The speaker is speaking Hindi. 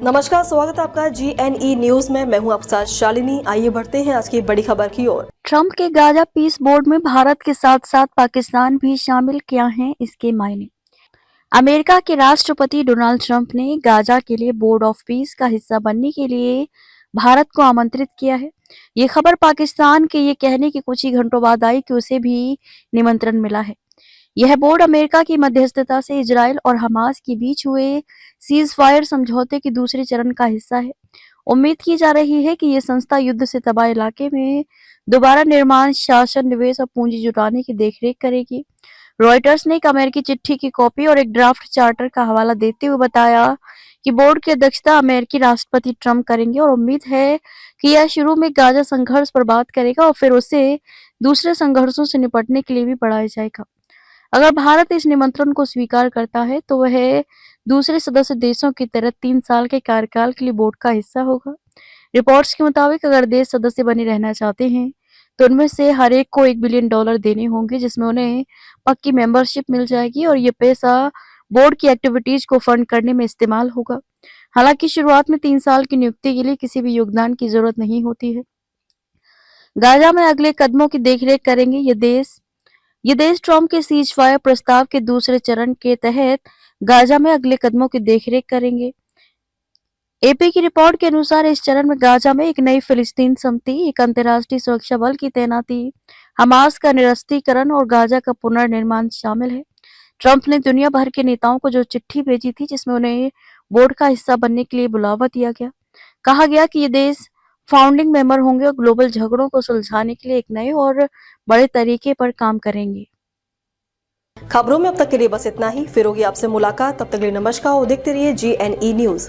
नमस्कार, स्वागत है आपका GNE न्यूज में। मैं हूं आपके साथ शालिनी। आइए बढ़ते हैं आज की बड़ी खबर की ओर। ट्रंप के गाजा पीस बोर्ड में भारत के साथ साथ पाकिस्तान भी शामिल, क्या हैं इसके मायने। अमेरिका के राष्ट्रपति डोनाल्ड ट्रंप ने गाजा के लिए बोर्ड ऑफ पीस का हिस्सा बनने के लिए भारत को आमंत्रित किया है। ये खबर पाकिस्तान के ये कहने के कुछ ही घंटों बाद आई कि उसे भी निमंत्रण मिला है। यह बोर्ड अमेरिका की मध्यस्थता से इजराइल और हमास के बीच हुए सीज फायर समझौते के दूसरे चरण का हिस्सा है। उम्मीद की जा रही है कि ये संस्था युद्ध से तबाह इलाके में दोबारा निर्माण, शासन, निवेश और पूंजी जुटाने की देखरेख करेगी। रॉयटर्स ने एक अमेरिकी चिट्ठी की कॉपी और एक ड्राफ्ट चार्टर का हवाला देते हुए बताया कि बोर्ड की अध्यक्षता अमेरिकी राष्ट्रपति ट्रंप करेंगे और उम्मीद है कि यह शुरू में गाजा संघर्ष पर बात करेगा और फिर उसे दूसरे संघर्षों से निपटने के लिए भी बढ़ाया जाएगा। अगर भारत इस निमंत्रण को स्वीकार करता है तो वह दूसरे सदस्य देशों की तरह 3 साल के कार्यकाल के लिए बोर्ड का हिस्सा होगा। रिपोर्ट्स के मुताबिक अगर देश सदस्य बने रहना चाहते हैं तो उनमें से हर एक को $1 बिलियन देने होंगे, जिसमें उन्हें पक्की मेंबरशिप मिल जाएगी और ये पैसा बोर्ड की एक्टिविटीज को फंड करने में इस्तेमाल होगा। हालांकि शुरुआत में 3 साल की नियुक्ति के लिए किसी भी योगदान की जरूरत नहीं होती है। गाजा में अगले कदमों की देखरेख करेंगे ये देश ट्रंप के सीज फायर प्रस्ताव के दूसरे चरण के तहत गाजा में अगले कदमों की देखरेख करेंगे। एपी की रिपोर्ट के अनुसार इस चरण में गाजा में एक नई फिलिस्तीन समिति, एक अंतर्राष्ट्रीय सुरक्षा बल की तैनाती, हमास का निरस्त्रीकरण और गाजा का पुनर्निर्माण शामिल है। ट्रंप ने दुनिया भर के नेताओं को जो चिट्ठी भेजी थी जिसमें उन्हें बोर्ड का हिस्सा बनने के लिए बुलावा दिया गया। कहा गया कि ये देश फाउंडिंग मेंबर होंगे और ग्लोबल झगड़ों को सुलझाने के लिए एक नए और बड़े तरीके पर काम करेंगे। खबरों में अब तक के लिए बस इतना ही। फिर होगी आपसे मुलाकात, तब तक के लिए नमस्कार और देखते रहिए GNE न्यूज।